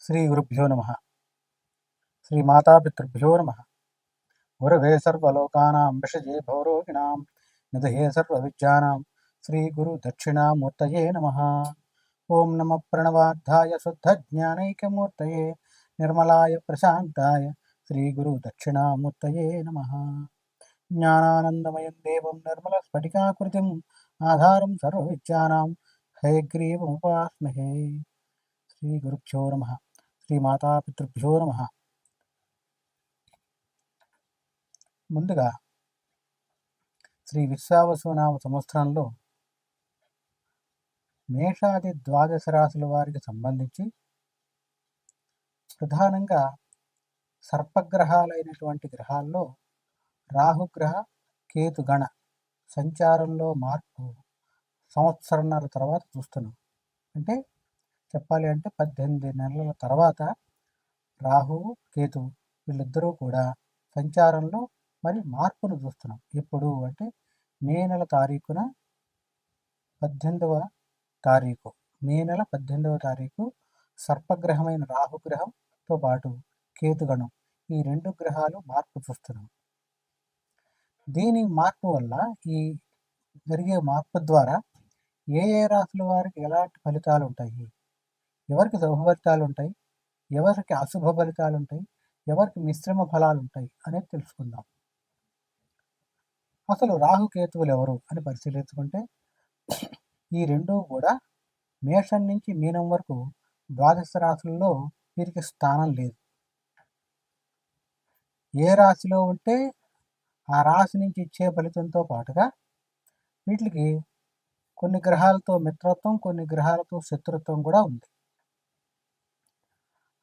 శ్రీ గురుభ్యో నమ. శ్రీ మాతాపితృభ్యో నమ. గురవే సర్వలోకానాం విషజే భవరోగిణాం నిధయే సర్వవిద్యానాం శ్రీ గురు దక్షిణామూర్తయే నమ. ఓం నమ ప్రణవార్థాయ శుద్ధ జ్ఞానైకమూర్తయే నిర్మలాయ ప్రశాంతాయ శ్రీ గురు దక్షిణామూర్తయే నమ. జ్ఞానానందమయం దేవం నిర్మల స్ఫటికాకృతిం ఆధారం సర్వవిద్యానాం హయగ్రీవముపాస్మహే. శ్రీ గురుభ్యో నమ. శ్రీ మాతాపితృభ్యో నమ. ముందుగా శ్రీ విశ్వావసునామ సంవత్సరంలో మేషాది ద్వాదశ రాశుల వారికి సంబంధించి ప్రధానంగా సర్పగ్రహాలైనటువంటి గ్రహాల్లో రాహుగ్రహ కేతుగణ సంచారంలో మార్పు సంవత్సరంన్నర తర్వాత చూస్తున్నాం. అంటే చెప్పాలి అంటే 18 నెలల తర్వాత రాహువు కేతువు వీళ్ళిద్దరూ కూడా సంచారంలో మరి మార్పును చూస్తున్నాం. ఎప్పుడు అంటే మే నెల 18వ తారీఖు సర్పగ్రహమైన రాహుగ్రహంతో పాటు కేతుగణం ఈ రెండు గ్రహాలు మార్పు చూస్తున్నాం. దీని మార్పు వల్ల ఈ జరిగే మార్పు ద్వారా ఏ ఏ రాశుల వారికి ఎలాంటి ఫలితాలు ఉంటాయి, ఎవరికి శుభ ఫలితాలు ఉంటాయి, ఎవరికి అశుభ ఫలితాలు ఉంటాయి, ఎవరికి మిశ్రమ ఫలాలు ఉంటాయి అనేది తెలుసుకుందాం. అసలు రాహుకేతువులు ఎవరు అని పరిశీలించుకుంటే ఈ రెండూ కూడా మేషం నుంచి మీనం వరకు ద్వాదశ రాశుల్లో వీరికి స్థానం లేదు. ఏ రాశిలో ఉంటే ఆ రాశి నుంచి ఇచ్చే ఫలితంతో పాటుగా వీటికి కొన్ని గ్రహాలతో మిత్రత్వం, కొన్ని గ్రహాలతో శత్రుత్వం కూడా ఉంది.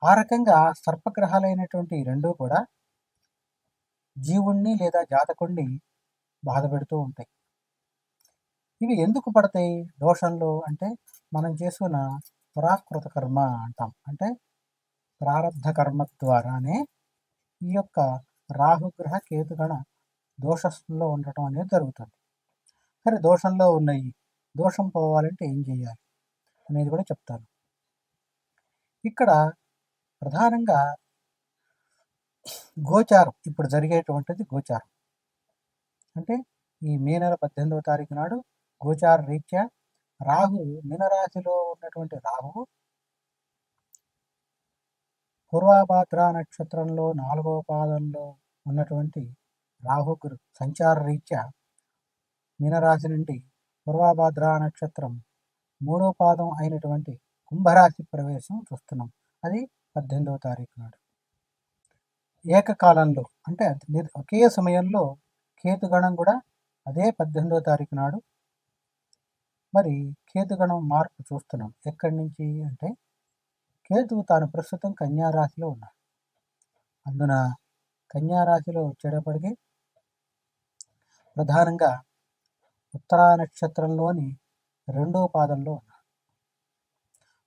ఆ రకంగా సర్పగ్రహాలైనటువంటి ఈ రెండూ కూడా జీవుణ్ణి లేదా జాతకుణ్ణి బాధ పెడుతూ ఉంటాయి. ఇవి ఎందుకు పడతాయి దోషంలో అంటే మనం చేసుకున్న పురాకృత కర్మ అంటాం. అంటే ప్రారబ్ధ కర్మ ద్వారానే ఈ యొక్క రాహుగ్రహ కేతుగణ దోషంలో ఉండటం అనేది జరుగుతుంది. సరే, దోషంలో ఉన్నాయి, దోషం పోవాలంటే ఏం చేయాలి అనేది కూడా చెప్తాను. ఇక్కడ ప్రధానంగా గోచారం, ఇప్పుడు జరిగేటువంటిది గోచారం. అంటే ఈ మే నెల 18వ తారీఖు నాడు గోచార రీత్యా రాహు మీనరాశిలో ఉన్నటువంటి రాహువు పూర్వభాద్ర నక్షత్రంలో 4వ పాదంలో ఉన్నటువంటి రాహుగురు సంచార రీత్యా మీనరాశి నుండి పూర్వభాద్ర నక్షత్రం 3వ పాదం అయినటువంటి కుంభరాశి ప్రవేశం చూస్తున్నాం. అది 18వ తారీఖు నాడు. ఏకకాలంలో అంటే ఒకే సమయంలో కేతుగణం కూడా అదే 18వ తారీఖు నాడు మరి కేతుగణం మార్పు చూస్తున్నాం. ఎక్కడి నుంచి అంటే కేతువు తాను ప్రస్తుతం కన్యారాశిలో ఉన్నాడు. అందున కన్యారాశిలో వచ్చేటప్పటికి ప్రధానంగా ఉత్తరా నక్షత్రంలోని 2వ పాదంలో ఉన్నాడు.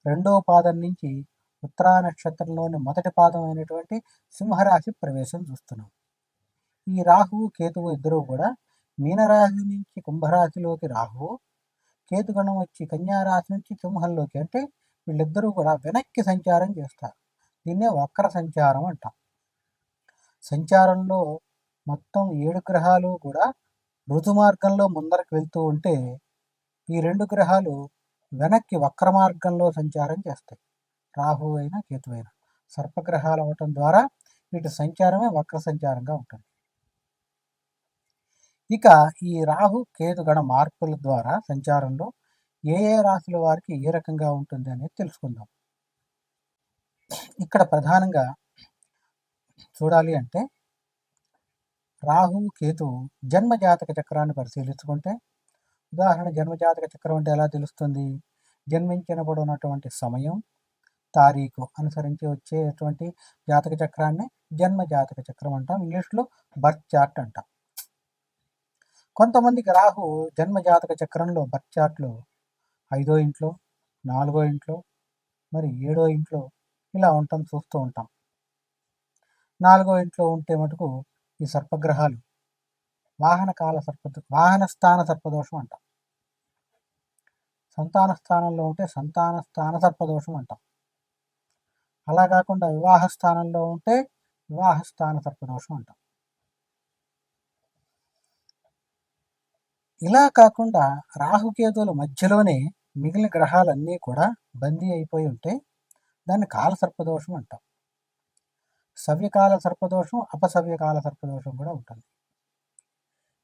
2వ పాదం నుంచి ఉత్తరా నక్షత్రంలోని మొదటి పాదం అయినటువంటి సింహరాశి ప్రవేశం చూస్తున్నాం. ఈ రాహువు కేతువు ఇద్దరూ కూడా మీనరాశి నుంచి కుంభరాశిలోకి రాహువు, కేతుగణం వచ్చి కన్యారాశి నుంచి సింహంలోకి, అంటే వీళ్ళిద్దరూ కూడా వెనక్కి సంచారం చేస్తారు. దీన్నే వక్ర సంచారం అంటాం. సంచారంలో మొత్తం 7 గ్రహాలు కూడా ఋతు మార్గంలో ముందరకు వెళ్తూ ఉంటే ఈ 2 గ్రహాలు వెనక్కి వక్ర మార్గంలో సంచారం చేస్తాయి. రాహు అయినా కేతు అయినా సర్పగ్రహాలు అవటం ద్వారా వీటి సంచారమే వక్ర సంచారంగా ఉంటుంది. ఇక ఈ రాహు కేతుగణ మార్పుల ద్వారా సంచారంలో ఏ ఏ రాశుల వారికి ఏ రకంగా ఉంటుంది అనేది తెలుసుకుందాం. ఇక్కడ ప్రధానంగా చూడాలి అంటే రాహు కేతువు జన్మజాతక చక్రాన్ని పరిశీలించుకుంటే, ఉదాహరణ జన్మజాతక చక్రం అంటే ఎలా తెలుస్తుంది? జన్మించినప్పుడు ఉన్నటువంటి సమయం, తారీఖు అనుసరించి వచ్చేటువంటి జాతక చక్రాన్ని జన్మజాతక చక్రం అంటాం. ఇంగ్లీష్లో బర్త్ చార్ట్ అంటాం. కొంతమందికి రాహు జన్మజాతక చక్రంలో బర్త్ చార్ట్లో 5వ ఇంట్లో, 4వ ఇంట్లో, మరి 7వ ఇంట్లో ఇలా చూస్తూ ఉంటాం. 4వ ఇంట్లో ఉంటే మటుకు ఈ సర్పగ్రహాలు వాహన స్థాన సర్పదోషం అంటాం. సంతాన స్థానంలో ఉంటే సంతాన స్థాన సర్పదోషం అంటాం. అలా కాకుండా వివాహ స్థానంలో ఉంటే వివాహ స్థాన సర్పదోషం అంటాం. ఇలా కాకుండా రాహుకేతువుల మధ్యలోనే మిగిలిన గ్రహాలన్నీ కూడా బందీ అయిపోయి ఉంటే దాన్ని కాలసర్పదోషం అంటాం. సవ్యకాల సర్పదోషం, అపసవ్యకాల సర్పదోషం కూడా ఉంటుంది.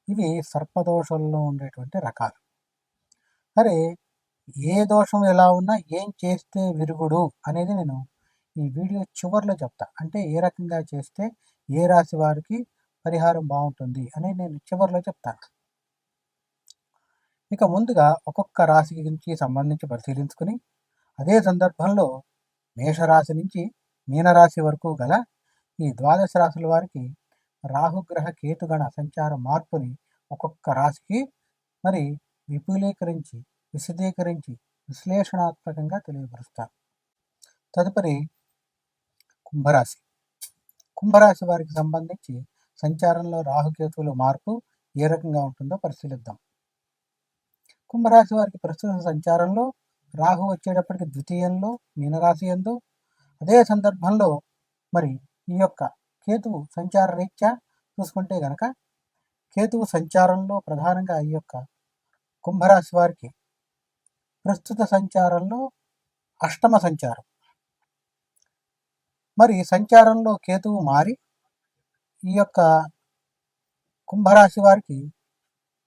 ఇవి సర్పదోషంలో ఉండేటువంటి రకాలు. సరే, ఏ దోషం ఎలా ఉన్నా ఏం చేస్తే విరుగుడు అనేది నేను ఈ వీడియో చివరిలో చెప్తా. అంటే ఏ రకంగా చేస్తే ఏ రాశి వారికి పరిహారం బాగుంటుంది అనేది నేను చివరిలో చెప్తాను. ఇక ముందుగా ఒక్కొక్క రాశి గురించి సంబంధించి పరిశీలించుకుని అదే సందర్భంలో మేషరాశి నుంచి మీనరాశి వరకు గల ఈ ద్వాదశ రాశుల వారికి రాహుగ్రహ కేతుగణ సంచార మార్పుని ఒక్కొక్క రాశికి మరి విపులీకరించి విశదీకరించి విశ్లేషణాత్మకంగా తెలియపరుస్తారు. తదుపరి కుంభరాశి. కుంభరాశి వారికి సంబంధించి సంచారంలో రాహుకేతువుల మార్పు ఏ రకంగా ఉంటుందో పరిశీలిద్దాం. కుంభరాశి వారికి ప్రస్తుత సంచారంలో రాహు వచ్చేటప్పటికి ద్వితీయంలో మీనరాశి యందు, అదే సందర్భంలో మరి ఈ యొక్క కేతువు సంచార రీత్యా చూసుకుంటే గనక కేతువు సంచారంలో ప్రధానంగా ఈ యొక్క కుంభరాశి వారికి ప్రస్తుత సంచారంలో అష్టమ సంచారం. మరి సంచారంలో కేతువు మారి ఈ యొక్క కుంభరాశి వారికి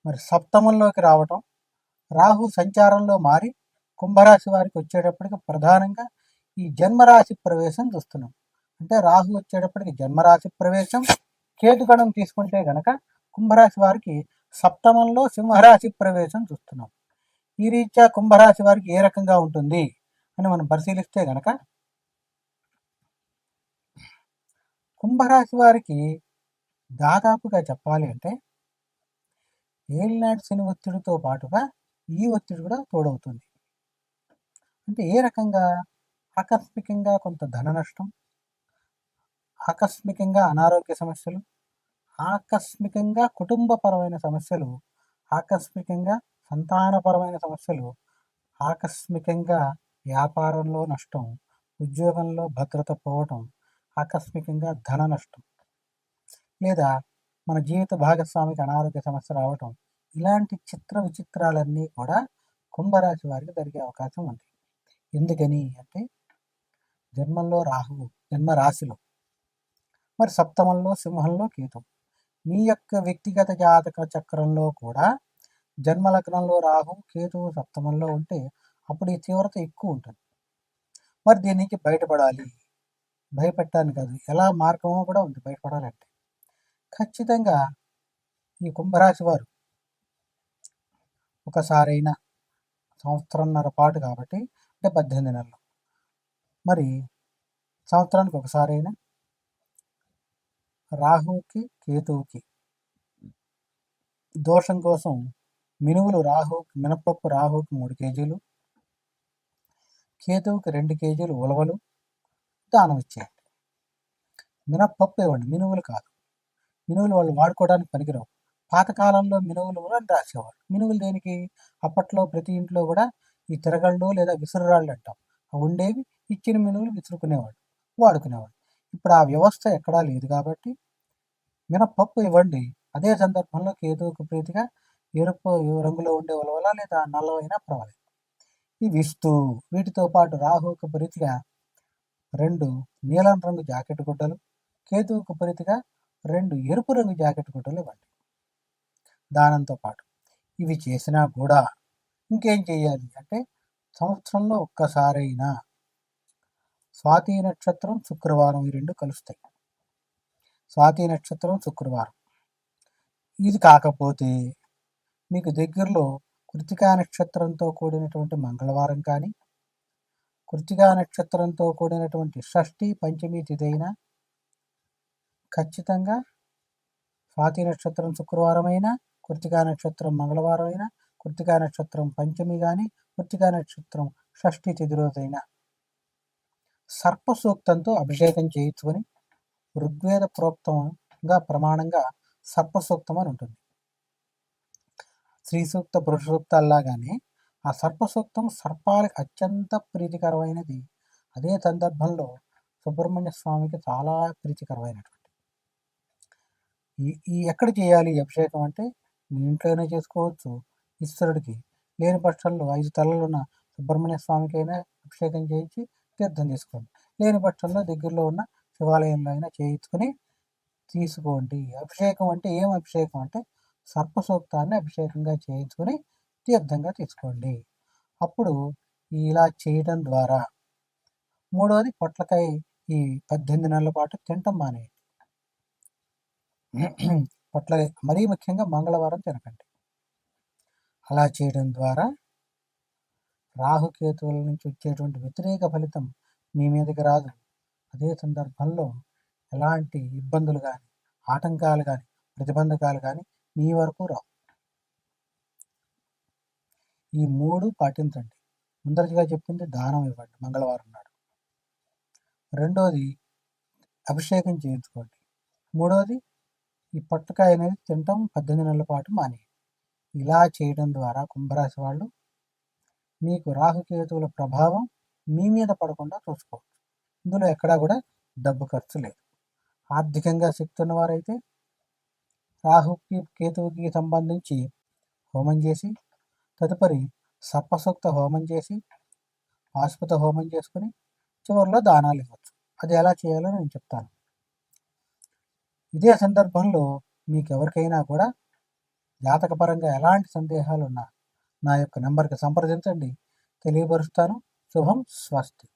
మరి సప్తమంలోకి రావటం, రాహు సంచారంలో మారి కుంభరాశి వారికి వచ్చేటప్పటికి ప్రధానంగా ఈ జన్మరాశి ప్రవేశం చూస్తున్నాం. అంటే రాహు వచ్చేటప్పటికి జన్మరాశి ప్రవేశం, కేతుగణం తీసుకుంటే గనక కుంభరాశి వారికి సప్తమంలో సింహరాశి ప్రవేశం చూస్తున్నాం. ఈ రీత్యా కుంభరాశి వారికి ఏ రకంగా ఉంటుంది అని మనం పరిశీలిస్తే గనక కుంభరాశి వారికి దాదాపుగా చెప్పాలి అంటే ఏలినాటి శని ఒత్తిడితో పాటుగా ఈ ఒత్తిడి కూడా తోడవుతుంది. అంటే ఏ రకంగా? ఆకస్మికంగా కొంత ధన నష్టం, ఆకస్మికంగా అనారోగ్య సమస్యలు, ఆకస్మికంగా కుటుంబపరమైన సమస్యలు, ఆకస్మికంగా సంతానపరమైన సమస్యలు, ఆకస్మికంగా వ్యాపారంలో నష్టం, ఉద్యోగంలో భద్రత పోవటం, ఆకస్మికంగా ధన నష్టం, లేదా మన జీవిత భాగస్వామికి అనారోగ్య సమస్య రావటం, ఇలాంటి చిత్ర విచిత్రాలన్నీ కూడా కుంభరాశి వారికి జరిగే అవకాశం ఉంది. ఎందుకని అంటే జన్మంలో రాహువు జన్మ రాశిలో, మరి సప్తమంలో సింహంలో కేతువు. మీ యొక్క వ్యక్తిగత జాతక చక్రంలో కూడా జన్మలగ్నంలో రాహు కేతువు సప్తమంలో ఉంటే అప్పుడు ఈ తీవ్రత ఎక్కువ ఉంటుంది. మరి దీని నుంచి బయటపడాలి, భయపెట్టాను కాదు, ఎలా మార్గమో కూడా ఉంది బయటపడాలంటే. ఖచ్చితంగా ఈ కుంభరాశి వారు ఒకసారైనా సంవత్సరంన్నర పాటు కాబట్టి అంటే 18 నెలలు, మరి సంవత్సరానికి ఒకసారైనా రాహుకి కేతువుకి దోషం కోసం మినువులు మినపప్పు రాహుకి 3 కేజీలు, కేతువుకి 2 కేజీలు ఉలవలు దానం ఇచ్చేయండి. మినపప్పు ఇవ్వండి, మినువులు కాదు. మినువులు వాళ్ళు వాడుకోవడానికి పనికిరావు. పాతకాలంలో మినువులు అని రాసేవారు. మినువులు దేనికి? అప్పట్లో ప్రతి ఇంట్లో కూడా ఈ తిరగళ్ళు లేదా విసురురాళ్ళు అంటాం అవి ఉండేవి. ఇచ్చిన మినువులు విసురుకునేవాళ్ళు, వాడుకునేవాళ్ళు. ఇప్పుడు ఆ వ్యవస్థ ఎక్కడా లేదు కాబట్టి మినపప్పు ఇవ్వండి. అదే సందర్భంలో కేతువుకు ప్రీతిగా ఎరుపు రంగులో ఉండే ఉలవల లేదా నల్లవైనా పర్వాలేదు ఇవి ఇస్తూ, వీటితో పాటు రాహువుకు ప్రీతిగా 2 నీలం రంగు జాకెట్ గుడ్డలు, కేతువుకు ప్రీతిగా 2 ఎరుపు రంగు జాకెట్ గుడ్డలు ఇవ్వండి దానంతో పాటు. ఇవి చేసినా కూడా ఇంకేం చేయాలి అంటే సంవత్సరంలో ఒక్కసారైనా స్వాతి నక్షత్రం శుక్రవారం ఈ 2 కలుస్తాయి. స్వాతి నక్షత్రం శుక్రవారం. ఇది కాకపోతే మీకు దగ్గరలో కృతికా నక్షత్రంతో కూడినటువంటి మంగళవారం కానీ, కృతికా నక్షత్రంతో కూడినటువంటి షష్ఠి పంచమి తిథి అయినా, ఖచ్చితంగా స్వాతి నక్షత్రం శుక్రవారం అయినా, కృతికా నక్షత్రం మంగళవారం అయినా, కృతికా నక్షత్రం పంచమి కానీ, కృతికా నక్షత్రం షష్ఠి తిథి రోజైనా సర్పసూక్తంతో అభిషేకం చేయించుకొని ఋగ్వేద ప్రోక్తంగా ప్రమాణంగా సర్పసూక్తం అని ఉంటుంది. శ్రీ సూక్త పురుష సూక్తాల్లాగానే ఆ సర్పసూక్తం సర్పాలకు అత్యంత ప్రీతికరమైనది. అదే సందర్భంలో సుబ్రహ్మణ్య స్వామికి చాలా ప్రీతికరమైనటువంటి ఈ ఈ ఎక్కడ చేయాలి ఈ అభిషేకం అంటే మీ ఇంట్లోనే చేసుకోవచ్చు. ఈశ్వరుడికి లేని పక్షంలో 5 తలలున్న సుబ్రహ్మణ్య స్వామికైనా అభిషేకం చేయించి తీర్థం తీసుకోండి. లేని పక్షంలో దగ్గరలో ఉన్న శివాలయంలో అయినా చేయించుకొని తీసుకోండి. అభిషేకం అంటే ఏం అభిషేకం అంటే సర్పసూక్తాన్ని అభిషేకంగా చేయించుకొని తీర్థంగా తీసుకోండి. అప్పుడు ఇలా చేయడం ద్వారా మూడవది పొట్లకాయ ఈ 18 నెలల పాటు తినటం మానేయండి. మరీ ముఖ్యంగా మంగళవారం తినకండి. అలా చేయడం ద్వారా రాహుకేతువుల నుంచి వచ్చేటువంటి వ్యతిరేక ఫలితం మీ మీదకి రాదు. అదే సందర్భంలో ఎలాంటి ఇబ్బందులు కానీ, ఆటంకాలు కానీ, ప్రతిబంధకాలు కానీ మీ వరకు రావు. ఈ 3 పాటించండి. ముందరగా చెప్పింది దానం ఇవ్వండి మంగళవారం నాడు. రెండోది అభిషేకం చేయించుకోండి. మూడోది ఈ పొట్టకాయ అనేది తినటం 18 నెలల పాటు మానేయండి. ఇలా చేయడం ద్వారా కుంభరాశి వాళ్ళు మీకు రాహుకేతువుల ప్రభావం మీ మీద పడకుండా చూసుకోవచ్చు. ఇందులో ఎక్కడా కూడా డబ్బు ఖర్చు లేదు. ఆర్థికంగా శక్తి ఉన్నవారైతే రాహుకి కేతువుకి సంబంధించి హోమం చేసి తదుపరి సర్పసూక్త హోమం చేసి ఆస్పత హోమం చేసుకుని చివరిలో దానాలు ఇవ్వచ్చు. అది ఎలా చేయాలో నేను చెప్తాను. ఇదే సందర్భంలో మీకు ఎవరికైనా కూడా జాతకపరంగా ఎలాంటి సందేహాలు ఉన్నా నా యొక్క నెంబర్కి సంప్రదించండి, తెలియపరుస్తాను. శుభం, స్వస్తి.